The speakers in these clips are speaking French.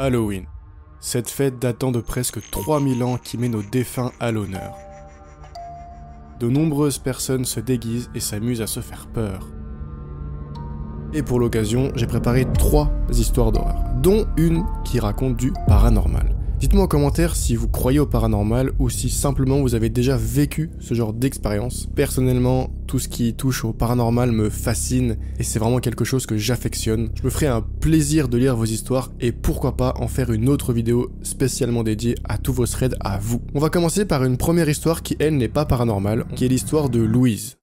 Halloween. Cette fête datant de presque 3000 ans qui met nos défunts à l'honneur. De nombreuses personnes se déguisent et s'amusent à se faire peur. Et pour l'occasion, j'ai préparé 3 histoires d'horreur, dont une qui raconte du paranormal. Dites-moi en commentaire si vous croyez au paranormal ou si simplement vous avez déjà vécu ce genre d'expérience. Personnellement, tout ce qui touche au paranormal me fascine et c'est vraiment quelque chose que j'affectionne. Je me ferai un plaisir de lire vos histoires et pourquoi pas en faire une autre vidéo spécialement dédiée à tous vos threads à vous. On va commencer par une première histoire qui elle n'est pas paranormale, qui est l'histoire de Louise.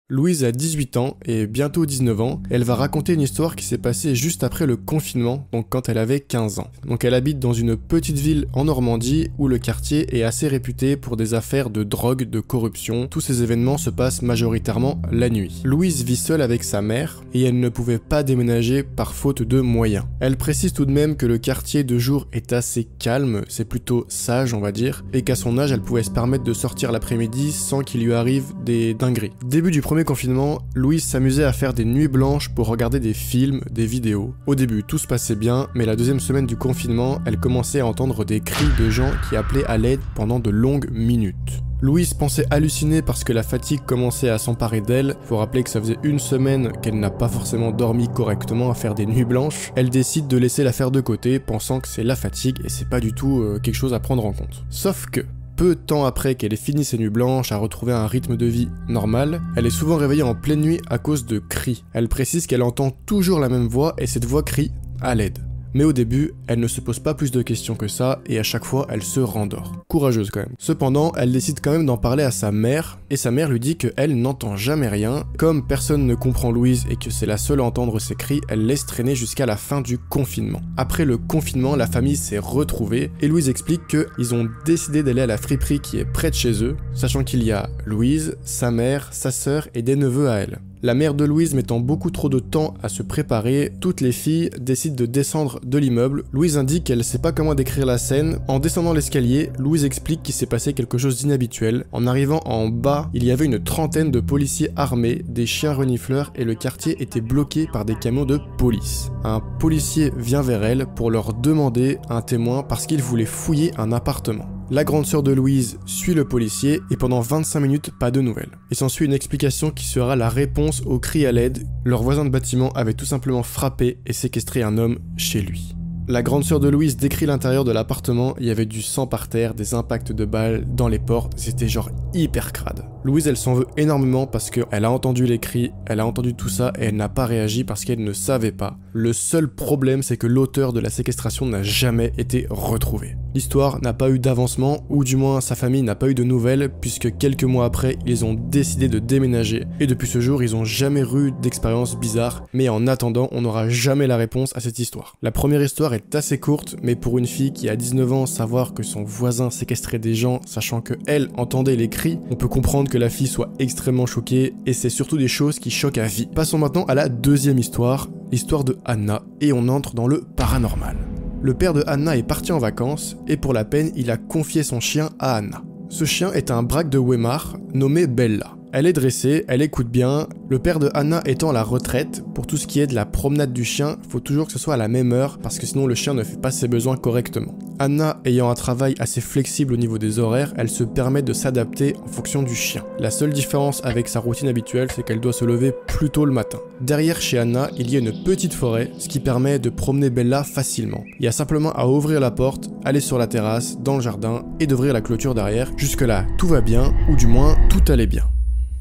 Louise a 18 ans et bientôt 19 ans, elle va raconter une histoire qui s'est passée juste après le confinement, donc quand elle avait 15 ans. Donc elle habite dans une petite ville en Normandie où le quartier est assez réputé pour des affaires de drogue, de corruption. Tous ces événements se passent majoritairement la nuit. Louise vit seule avec sa mère et elle ne pouvait pas déménager par faute de moyens. Elle précise tout de même que le quartier de jour est assez calme, c'est plutôt sage on va dire, et qu'à son âge elle pouvait se permettre de sortir l'après-midi sans qu'il lui arrive des dingueries. Début du premier confinement, Louise s'amusait à faire des nuits blanches pour regarder des films, des vidéos. Au début, tout se passait bien, mais la deuxième semaine du confinement, elle commençait à entendre des cris de gens qui appelaient à l'aide pendant de longues minutes. Louise pensait halluciner parce que la fatigue commençait à s'emparer d'elle. Faut rappeler que ça faisait une semaine qu'elle n'a pas forcément dormi correctement à faire des nuits blanches. Elle décide de laisser l'affaire de côté, pensant que c'est la fatigue et c'est pas du tout quelque chose à prendre en compte. Sauf que peu de temps après qu'elle ait fini ses nuits blanches à retrouver un rythme de vie normal, elle est souvent réveillée en pleine nuit à cause de cris. Elle précise qu'elle entend toujours la même voix et cette voix crie à l'aide. Mais au début, elle ne se pose pas plus de questions que ça et à chaque fois, elle se rendort. Courageuse quand même. Cependant, elle décide quand même d'en parler à sa mère et sa mère lui dit qu'elle n'entend jamais rien. Comme personne ne comprend Louise et que c'est la seule à entendre ses cris, elle laisse traîner jusqu'à la fin du confinement. Après le confinement, la famille s'est retrouvée et Louise explique qu'ils ont décidé d'aller à la friperie qui est près de chez eux, sachant qu'il y a Louise, sa mère, sa sœur et des neveux à elle. La mère de Louise mettant beaucoup trop de temps à se préparer, toutes les filles décident de descendre de l'immeuble. Louise indique qu'elle sait pas comment décrire la scène. En descendant l'escalier, Louise explique qu'il s'est passé quelque chose d'inhabituel. En arrivant en bas, il y avait une trentaine de policiers armés, des chiens renifleurs et le quartier était bloqué par des camions de police. Un policier vient vers elle pour leur demander un témoin parce qu'il voulait fouiller un appartement. La grande sœur de Louise suit le policier et pendant 25 minutes, pas de nouvelles. Il s'ensuit une explication qui sera la réponse au cri à l'aide. Leur voisin de bâtiment avait tout simplement frappé et séquestré un homme chez lui. La grande sœur de Louise décrit l'intérieur de l'appartement, il y avait du sang par terre, des impacts de balles dans les portes, c'était genre hyper crade. Louise elle s'en veut énormément parce qu'elle a entendu les cris, elle a entendu tout ça et elle n'a pas réagi parce qu'elle ne savait pas. Le seul problème c'est que l'auteur de la séquestration n'a jamais été retrouvé. L'histoire n'a pas eu d'avancement, ou du moins sa famille n'a pas eu de nouvelles, puisque quelques mois après, ils ont décidé de déménager, et depuis ce jour, ils ont jamais eu d'expérience bizarre, mais en attendant, on n'aura jamais la réponse à cette histoire. La première histoire est assez courte, mais pour une fille qui a 19 ans, savoir que son voisin séquestrait des gens, sachant que elle entendait les cris, on peut comprendre que la fille soit extrêmement choquée, et c'est surtout des choses qui choquent à vie. Passons maintenant à la deuxième histoire, l'histoire de Anna, et on entre dans le paranormal. Le père de Anna est parti en vacances et pour la peine, il a confié son chien à Anna. Ce chien est un braque de Weimar nommé Bella. Elle est dressée, elle écoute bien. Le père de Anna étant à la retraite, pour tout ce qui est de la promenade du chien, faut toujours que ce soit à la même heure parce que sinon le chien ne fait pas ses besoins correctement. Anna ayant un travail assez flexible au niveau des horaires, elle se permet de s'adapter en fonction du chien. La seule différence avec sa routine habituelle, c'est qu'elle doit se lever plus tôt le matin. Derrière chez Anna, il y a une petite forêt, ce qui permet de promener Bella facilement. Il y a simplement à ouvrir la porte, aller sur la terrasse, dans le jardin et d'ouvrir la clôture derrière. Jusque là, tout va bien, ou du moins, tout allait bien.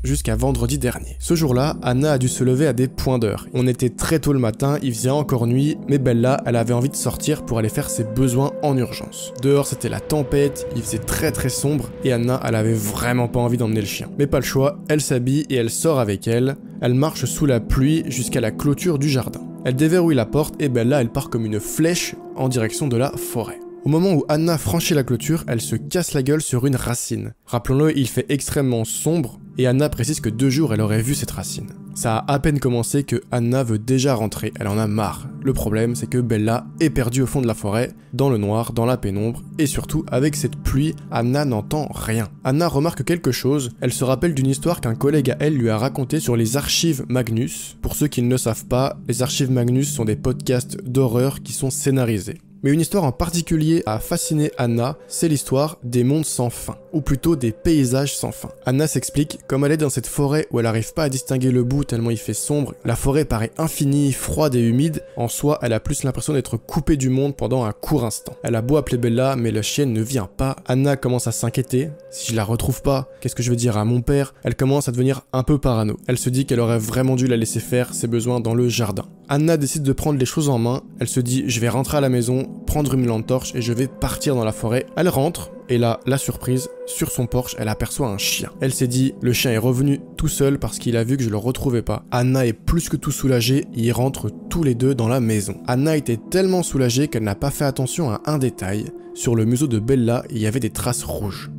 Jusqu'à vendredi dernier. Ce jour-là, Anna a dû se lever à des points d'heure. On était très tôt le matin, il faisait encore nuit, mais Bella, elle avait envie de sortir pour aller faire ses besoins en urgence. Dehors, c'était la tempête, il faisait très sombre, et Anna, elle avait vraiment pas envie d'emmener le chien. Mais pas le choix, elle s'habille et elle sort avec elle. Elle marche sous la pluie jusqu'à la clôture du jardin. Elle déverrouille la porte et Bella, elle part comme une flèche en direction de la forêt. Au moment où Anna franchit la clôture, elle se casse la gueule sur une racine. Rappelons-le, il fait extrêmement sombre, Et Anna précise que 2 jours elle aurait vu cette racine. Ça a à peine commencé que Anna veut déjà rentrer, elle en a marre. Le problème c'est que Bella est perdue au fond de la forêt, dans le noir, dans la pénombre, et surtout avec cette pluie, Anna n'entend rien. Anna remarque quelque chose, elle se rappelle d'une histoire qu'un collègue à elle lui a racontée sur les archives Magnus. Pour ceux qui ne le savent pas, les archives Magnus sont des podcasts d'horreur qui sont scénarisés. Mais une histoire en particulier a fasciné Anna, c'est l'histoire des mondes sans fin, ou plutôt des paysages sans fin. Anna s'explique, comme elle est dans cette forêt où elle n'arrive pas à distinguer le bout tellement il fait sombre, la forêt paraît infinie, froide et humide, en soi elle a plus l'impression d'être coupée du monde pendant un court instant. Elle a beau appeler Bella, mais la chienne ne vient pas. Anna commence à s'inquiéter, si je la retrouve pas, qu'est-ce que je vais dire à mon père? Elle commence à devenir un peu parano. Elle se dit qu'elle aurait vraiment dû la laisser faire ses besoins dans le jardin. Anna décide de prendre les choses en main, elle se dit je vais rentrer à la maison, prendre une lampe torche et je vais partir dans la forêt. Elle rentre, et là, la surprise, sur son porche, elle aperçoit un chien. Elle s'est dit, le chien est revenu tout seul parce qu'il a vu que je le retrouvais pas. Anna est plus que tout soulagée, et ils rentrent tous les deux dans la maison. Anna était tellement soulagée qu'elle n'a pas fait attention à un détail. Sur le museau de Bella, il y avait des traces rouges.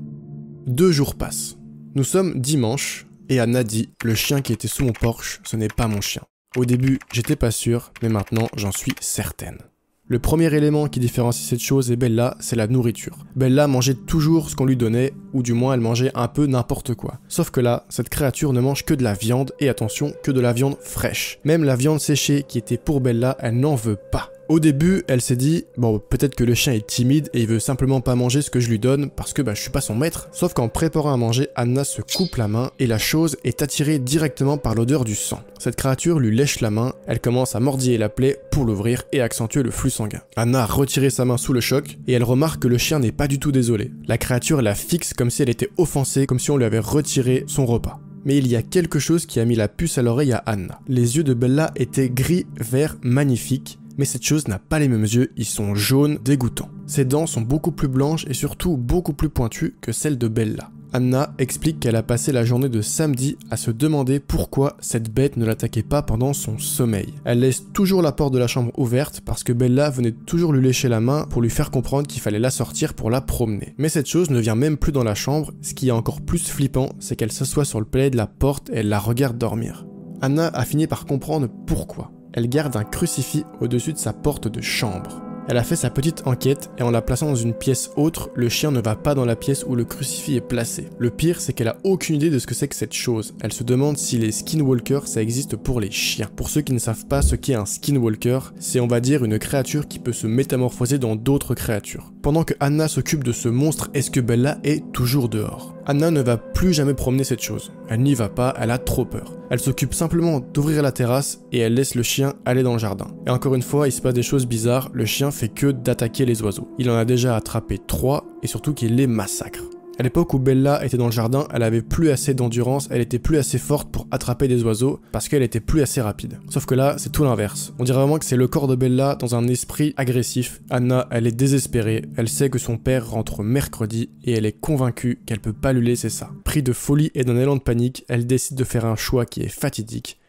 2 jours passent. Nous sommes dimanche, et Anna dit, le chien qui était sous mon porche, ce n'est pas mon chien. Au début, j'étais pas sûr, mais maintenant, j'en suis certaine. Le premier élément qui différencie cette chose et Bella, c'est la nourriture. Bella mangeait toujours ce qu'on lui donnait, ou du moins elle mangeait un peu n'importe quoi. Sauf que là, cette créature ne mange que de la viande, et attention, que de la viande fraîche. Même la viande séchée qui était pour Bella, elle n'en veut pas. Au début, elle s'est dit, bon, peut-être que le chien est timide et il veut simplement pas manger ce que je lui donne parce que je suis pas son maître. Sauf qu'en préparant à manger, Anna se coupe la main et la chose est attirée directement par l'odeur du sang. Cette créature lui lèche la main, elle commence à mordiller la plaie pour l'ouvrir et accentuer le flux sanguin. Anna a retiré sa main sous le choc et elle remarque que le chien n'est pas du tout désolé. La créature la fixe comme si elle était offensée, comme si on lui avait retiré son repas. Mais il y a quelque chose qui a mis la puce à l'oreille à Anna. Les yeux de Bella étaient gris-vert magnifiques, mais cette chose n'a pas les mêmes yeux, ils sont jaunes, dégoûtants. Ses dents sont beaucoup plus blanches et surtout beaucoup plus pointues que celles de Bella. Anna explique qu'elle a passé la journée de samedi à se demander pourquoi cette bête ne l'attaquait pas pendant son sommeil. Elle laisse toujours la porte de la chambre ouverte parce que Bella venait toujours lui lécher la main pour lui faire comprendre qu'il fallait la sortir pour la promener. Mais cette chose ne vient même plus dans la chambre, ce qui est encore plus flippant, c'est qu'elle s'assoit sur le palier de la porte et elle la regarde dormir. Anna a fini par comprendre pourquoi. Elle garde un crucifix au-dessus de sa porte de chambre. Elle a fait sa petite enquête et en la plaçant dans une pièce autre, le chien ne va pas dans la pièce où le crucifix est placé. Le pire, c'est qu'elle a aucune idée de ce que c'est que cette chose. Elle se demande si les skinwalkers, ça existe pour les chiens. Pour ceux qui ne savent pas ce qu'est un skinwalker, c'est on va dire une créature qui peut se métamorphoser dans d'autres créatures. Pendant que Anna s'occupe de ce monstre, est-ce que Bella est toujours dehors? Anna ne va plus jamais promener cette chose. Elle n'y va pas, elle a trop peur. Elle s'occupe simplement d'ouvrir la terrasse et elle laisse le chien aller dans le jardin. Et encore une fois, il se passe des choses bizarres, le chien fait que d'attaquer les oiseaux. Il en a déjà attrapé 3 et surtout qu'il les massacre. À l'époque où Bella était dans le jardin, elle avait plus assez d'endurance, elle était plus assez forte pour attraper des oiseaux parce qu'elle était plus assez rapide. Sauf que là, c'est tout l'inverse. On dirait vraiment que c'est le corps de Bella dans un esprit agressif. Anna, elle est désespérée, elle sait que son père rentre mercredi et elle est convaincue qu'elle peut pas lui laisser ça. Pris de folie et d'un élan de panique, elle décide de faire un choix qui est fatidique.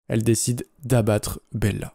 Elle décide d'abattre Bella.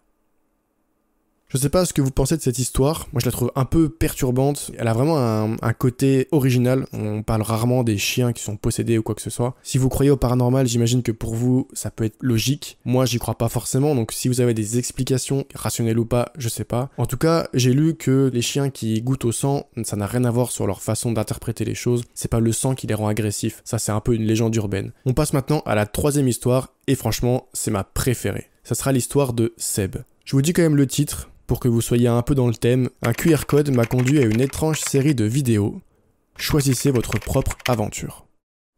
Je sais pas ce que vous pensez de cette histoire, moi je la trouve un peu perturbante, elle a vraiment un côté original, on parle rarement des chiens qui sont possédés ou quoi que ce soit. Si vous croyez au paranormal, j'imagine que pour vous ça peut être logique, moi j'y crois pas forcément, donc si vous avez des explications, rationnelles ou pas, je sais pas. En tout cas, j'ai lu que les chiens qui goûtent au sang, ça n'a rien à voir sur leur façon d'interpréter les choses, c'est pas le sang qui les rend agressifs, ça c'est un peu une légende urbaine. On passe maintenant à la 3e histoire, et franchement, c'est ma préférée. Ça sera l'histoire de Seb. Je vous dis quand même le titre, pour que vous soyez un peu dans le thème, un QR code m'a conduit à une étrange série de vidéos. Choisissez votre propre aventure.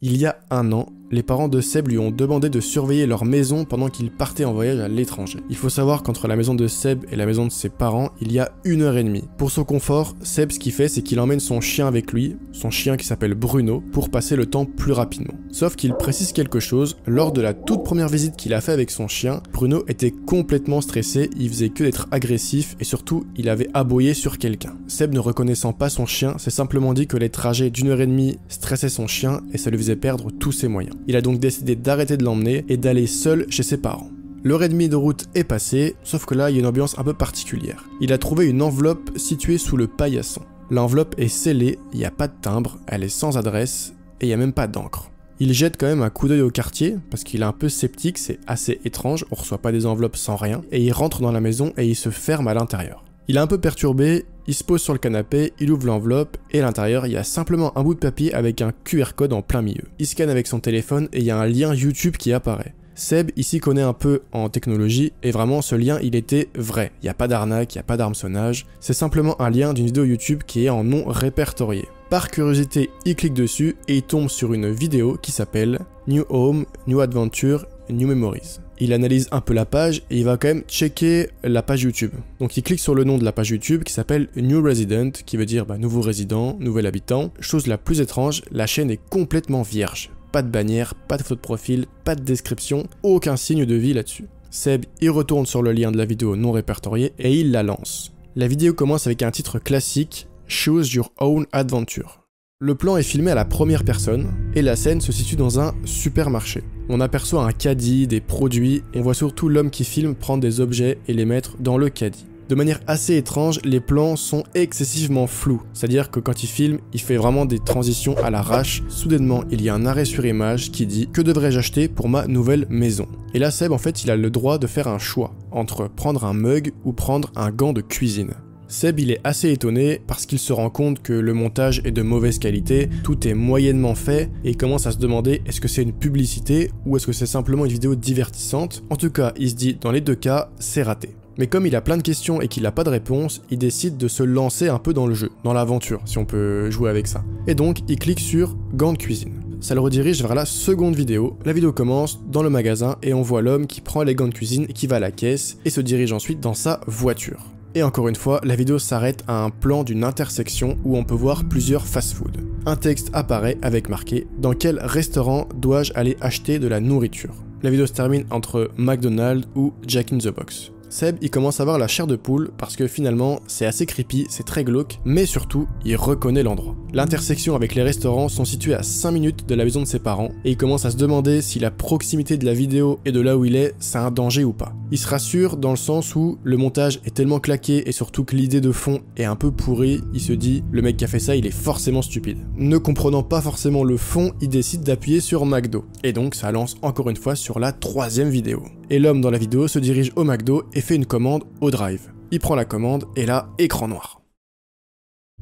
Il y a 1 an, les parents de Seb lui ont demandé de surveiller leur maison pendant qu'il partait en voyage à l'étranger. Il faut savoir qu'entre la maison de Seb et la maison de ses parents, il y a 1h30. Pour son confort, Seb ce qu'il fait c'est qu'il emmène son chien avec lui, son chien qui s'appelle Bruno, pour passer le temps plus rapidement. Sauf qu'il précise quelque chose, lors de la toute première visite qu'il a fait avec son chien, Bruno était complètement stressé, il faisait que d'être agressif et surtout il avait aboyé sur quelqu'un. Seb ne reconnaissant pas son chien, s'est simplement dit que les trajets d'1h30 stressaient son chien et ça lui faisait perdre tous ses moyens. Il a donc décidé d'arrêter de l'emmener et d'aller seul chez ses parents. L'heure et demie de route est passée, sauf que là il y a une ambiance un peu particulière. Il a trouvé une enveloppe située sous le paillasson. L'enveloppe est scellée, il n'y a pas de timbre, elle est sans adresse et il n'y a même pas d'encre. Il jette quand même un coup d'œil au quartier, parce qu'il est un peu sceptique, c'est assez étrange, on reçoit pas des enveloppes sans rien, et il rentre dans la maison et il se ferme à l'intérieur. Il est un peu perturbé, il se pose sur le canapé, il ouvre l'enveloppe, et à l'intérieur, il y a simplement un bout de papier avec un QR code en plein milieu. Il scanne avec son téléphone et il y a un lien YouTube qui apparaît. Seb, ici, connaît un peu en technologie, et vraiment, ce lien, il était vrai. Il n'y a pas d'arnaque, il n'y a pas d'hameçonnage, c'est simplement un lien d'une vidéo YouTube qui est en non répertorié. Par curiosité, il clique dessus et il tombe sur une vidéo qui s'appelle New Home, New Adventure, New Memories. Il analyse un peu la page et il va quand même checker la page YouTube. Donc il clique sur le nom de la page YouTube qui s'appelle New Resident, qui veut dire nouveau résident, nouvel habitant. Chose la plus étrange, la chaîne est complètement vierge. Pas de bannière, pas de photo de profil, pas de description, aucun signe de vie là-dessus. Seb, il retourne sur le lien de la vidéo non répertoriée et il la lance. La vidéo commence avec un titre classique, Choose Your Own Adventure. Le plan est filmé à la première personne et la scène se situe dans un supermarché. On aperçoit un caddie, des produits, et on voit surtout l'homme qui filme prendre des objets et les mettre dans le caddie. De manière assez étrange, les plans sont excessivement flous, c'est-à-dire que quand il filme, il fait vraiment des transitions à l'arrache. Soudainement, il y a un arrêt sur image qui dit « Que devrais-je acheter pour ma nouvelle maison ?» Et là, Seb, en fait, il a le droit de faire un choix entre prendre un mug ou prendre un gant de cuisine. Seb, il est assez étonné parce qu'il se rend compte que le montage est de mauvaise qualité, tout est moyennement fait et il commence à se demander est-ce que c'est une publicité ou est-ce que c'est simplement une vidéo divertissante. En tout cas, il se dit dans les deux cas, c'est raté. Mais comme il a plein de questions et qu'il n'a pas de réponse, il décide de se lancer un peu dans le jeu, dans l'aventure, si on peut jouer avec ça. Et donc, il clique sur gants de cuisine. Ça le redirige vers la seconde vidéo. La vidéo commence dans le magasin et on voit l'homme qui prend les gants de cuisine, qui va à la caisse et se dirige ensuite dans sa voiture. Et encore une fois, la vidéo s'arrête à un plan d'une intersection où on peut voir plusieurs fast-food. Un texte apparaît avec marqué « Dans quel restaurant dois-je aller acheter de la nourriture ?» La vidéo se termine entre McDonald's ou Jack in the Box. Seb, il commence à avoir la chair de poule parce que finalement, c'est assez creepy, c'est très glauque, mais surtout, il reconnaît l'endroit. L'intersection avec les restaurants sont situés à 5 minutes de la maison de ses parents et il commence à se demander si la proximité de la vidéo et de là où il est, c'est un danger ou pas. Il se rassure dans le sens où le montage est tellement claqué et surtout que l'idée de fond est un peu pourrie, il se dit, le mec qui a fait ça, il est forcément stupide. Ne comprenant pas forcément le fond, il décide d'appuyer sur McDo. Et donc, ça lance encore une fois sur la troisième vidéo. Et l'homme dans la vidéo se dirige au McDo et fait une commande au drive. Il prend la commande et là, écran noir.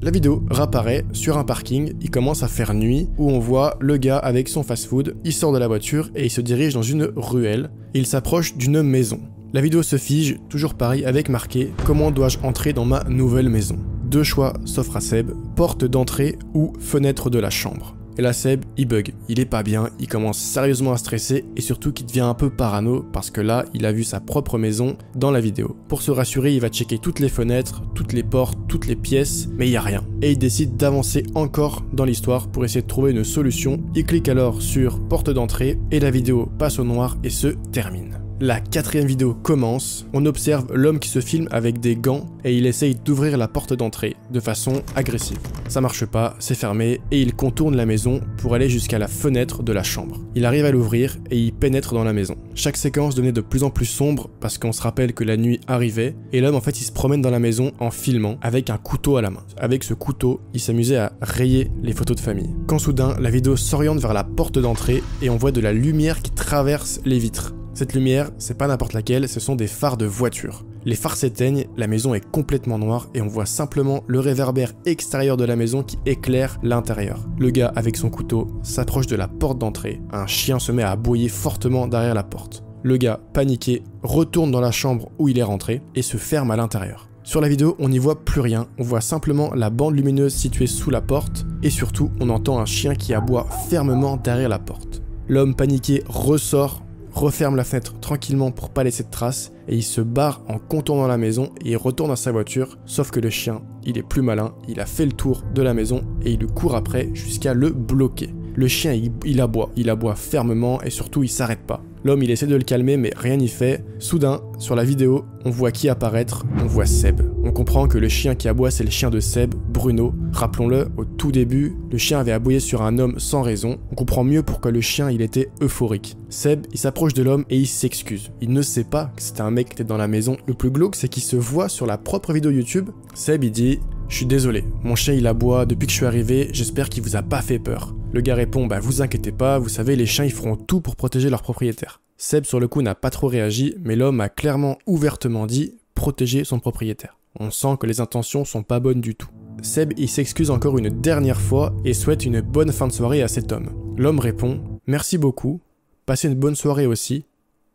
La vidéo réapparaît sur un parking, il commence à faire nuit, où on voit le gars avec son fast-food, il sort de la voiture et il se dirige dans une ruelle, et il s'approche d'une maison. La vidéo se fige, toujours pareil, avec marqué « Comment dois-je entrer dans ma nouvelle maison ?» Deux choix s'offrent à Seb, porte d'entrée ou fenêtre de la chambre. Et là Seb, il bug, il est pas bien, il commence sérieusement à stresser et surtout qu'il devient un peu parano parce que là, il a vu sa propre maison dans la vidéo. Pour se rassurer, il va checker toutes les fenêtres, toutes les portes, toutes les pièces, mais il y a rien. Et il décide d'avancer encore dans l'histoire pour essayer de trouver une solution. Il clique alors sur porte d'entrée et la vidéo passe au noir et se termine. La quatrième vidéo commence, on observe l'homme qui se filme avec des gants et il essaye d'ouvrir la porte d'entrée de façon agressive. Ça marche pas, c'est fermé et il contourne la maison pour aller jusqu'à la fenêtre de la chambre. Il arrive à l'ouvrir et il pénètre dans la maison. Chaque séquence devenait de plus en plus sombre parce qu'on se rappelle que la nuit arrivait et l'homme en fait il se promène dans la maison en filmant avec un couteau à la main. Avec ce couteau, il s'amusait à rayer les photos de famille. Quand soudain, la vidéo s'oriente vers la porte d'entrée et on voit de la lumière qui traverse les vitres. Cette lumière, c'est pas n'importe laquelle, ce sont des phares de voiture. Les phares s'éteignent, la maison est complètement noire et on voit simplement le réverbère extérieur de la maison qui éclaire l'intérieur. Le gars avec son couteau s'approche de la porte d'entrée. Un chien se met à aboyer fortement derrière la porte. Le gars, paniqué, retourne dans la chambre où il est rentré et se ferme à l'intérieur. Sur la vidéo, on n'y voit plus rien, on voit simplement la bande lumineuse située sous la porte et surtout, on entend un chien qui aboie fermement derrière la porte. L'homme paniqué ressort, referme la fenêtre tranquillement pour pas laisser de traces et il se barre en contournant la maison et il retourne à sa voiture, sauf que le chien, il est plus malin, il a fait le tour de la maison et il lui court après jusqu'à le bloquer. Le chien, il aboie fermement et surtout il s'arrête pas. L'homme, il essaie de le calmer mais rien n'y fait. Soudain, sur la vidéo, on voit qui apparaître? On voit Seb. On comprend que le chien qui aboie, c'est le chien de Seb, Bruno. Rappelons-le, au tout début, le chien avait aboyé sur un homme sans raison. On comprend mieux pourquoi le chien, il était euphorique. Seb, il s'approche de l'homme et il s'excuse. Il ne sait pas que c'était un mec qui était dans la maison. Le plus glauque, c'est qu'il se voit sur la propre vidéo YouTube. Seb, il dit « Je suis désolé, mon chien il aboie depuis que je suis arrivé, j'espère qu'il vous a pas fait peur. » Le gars répond, bah vous inquiétez pas, vous savez, les chiens ils feront tout pour protéger leur propriétaire. Seb sur le coup n'a pas trop réagi, mais l'homme a clairement ouvertement dit protéger son propriétaire. On sent que les intentions sont pas bonnes du tout. Seb il s'excuse encore une dernière fois et souhaite une bonne fin de soirée à cet homme. L'homme répond, merci beaucoup, passez une bonne soirée aussi,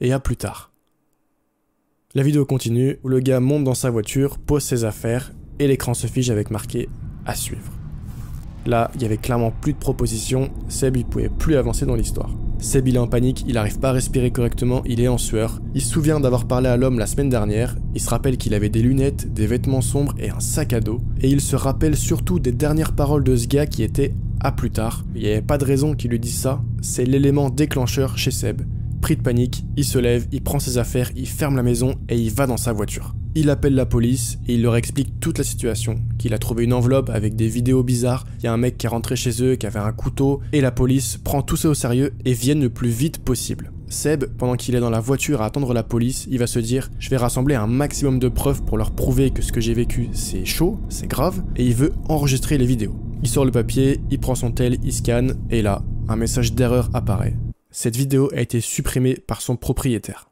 et à plus tard. La vidéo continue où le gars monte dans sa voiture, pose ses affaires, et l'écran se fige avec marqué à suivre. Là, il y avait clairement plus de propositions, Seb il pouvait plus avancer dans l'histoire. Seb il est en panique, il arrive pas à respirer correctement, il est en sueur. Il se souvient d'avoir parlé à l'homme la semaine dernière, il se rappelle qu'il avait des lunettes, des vêtements sombres et un sac à dos. Et il se rappelle surtout des dernières paroles de ce gars qui étaient à plus tard. Il n'y avait pas de raison qu'il lui dise ça, c'est l'élément déclencheur chez Seb. Pris de panique, il se lève, il prend ses affaires, il ferme la maison et il va dans sa voiture. Il appelle la police et il leur explique toute la situation, qu'il a trouvé une enveloppe avec des vidéos bizarres, il y a un mec qui est rentré chez eux, qui avait un couteau, et la police prend tout ça au sérieux et viennent le plus vite possible. Seb, pendant qu'il est dans la voiture à attendre la police, il va se dire « Je vais rassembler un maximum de preuves pour leur prouver que ce que j'ai vécu c'est chaud, c'est grave » et il veut enregistrer les vidéos. Il sort le papier, il prend son tel, il scanne, et là, un message d'erreur apparaît. Cette vidéo a été supprimée par son propriétaire.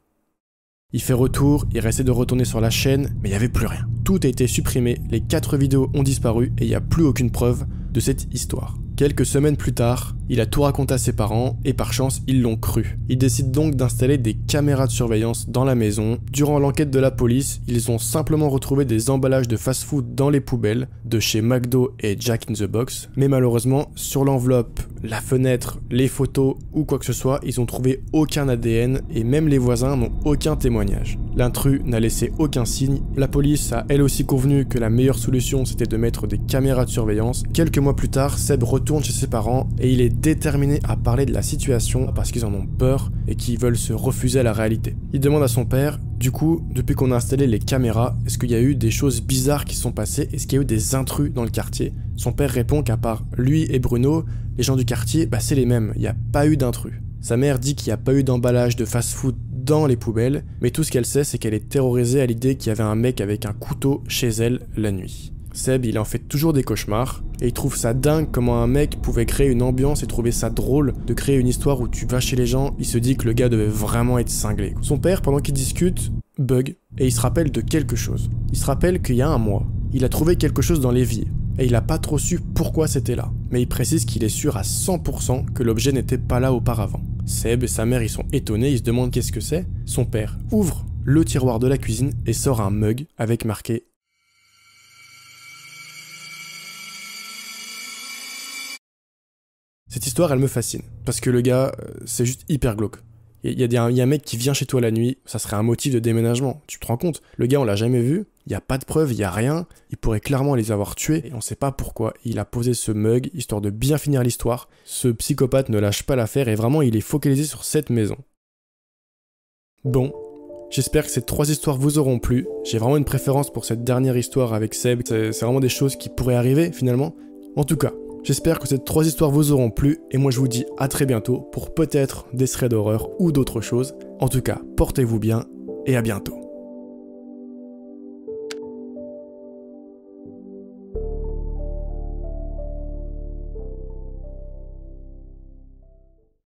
Il fait retour, il essaie de retourner sur la chaîne, mais il n'y avait plus rien. Tout a été supprimé, les 4 vidéos ont disparu et il n'y a plus aucune preuve de cette histoire. Quelques semaines plus tard, il a tout raconté à ses parents et par chance, ils l'ont cru. Il décide donc d'installer des caméras de surveillance dans la maison. Durant l'enquête de la police, ils ont simplement retrouvé des emballages de fast-food dans les poubelles de chez McDo et Jack in the Box. Mais malheureusement, sur l'enveloppe, la fenêtre, les photos ou quoi que ce soit, ils ont trouvé aucun ADN et même les voisins n'ont aucun témoignage. L'intrus n'a laissé aucun signe. La police a elle aussi convenu que la meilleure solution c'était de mettre des caméras de surveillance. Quelques mois plus tard, Seb retourne chez ses parents et il est déterminé à parler de la situation parce qu'ils en ont peur et qu'ils veulent se refuser à la réalité. Il demande à son père, du coup, depuis qu'on a installé les caméras, est-ce qu'il y a eu des choses bizarres qui sont passées? Est-ce qu'il y a eu des intrus dans le quartier? Son père répond qu'à part lui et Bruno, les gens du quartier, c'est les mêmes, il n'y a pas eu d'intrus. Sa mère dit qu'il n'y a pas eu d'emballage de fast-food dans les poubelles, mais tout ce qu'elle sait, c'est qu'elle est terrorisée à l'idée qu'il y avait un mec avec un couteau chez elle la nuit. Seb, il en fait toujours des cauchemars, et il trouve ça dingue comment un mec pouvait créer une ambiance et trouver ça drôle de créer une histoire où tu vas chez les gens, il se dit que le gars devait vraiment être cinglé. Son père, pendant qu'ils discutent, bug, et il se rappelle de quelque chose. Il se rappelle qu'il y a un mois, il a trouvé quelque chose dans l'évier, et il a pas trop su pourquoi c'était là. Mais il précise qu'il est sûr à 100% que l'objet n'était pas là auparavant. Seb et sa mère ils sont étonnés, ils se demandent qu'est-ce que c'est. Son père ouvre le tiroir de la cuisine et sort un mug avec marqué Cette histoire, elle me fascine. Parce que le gars, c'est juste hyper glauque. Il y a un mec qui vient chez toi la nuit, ça serait un motif de déménagement. Tu te rends compte? Le gars, on l'a jamais vu, il n'y a pas de preuves, il n'y a rien. Il pourrait clairement les avoir tués et on sait pas pourquoi. Il a posé ce mug, histoire de bien finir l'histoire. Ce psychopathe ne lâche pas l'affaire et vraiment, il est focalisé sur cette maison. Bon. J'espère que ces 3 histoires vous auront plu. J'ai vraiment une préférence pour cette dernière histoire avec Seb. C'est vraiment des choses qui pourraient arriver, finalement. En tout cas, j'espère que ces 3 histoires vous auront plu et moi je vous dis à très bientôt pour peut-être des threads d'horreur ou d'autres choses. En tout cas, portez-vous bien et à bientôt.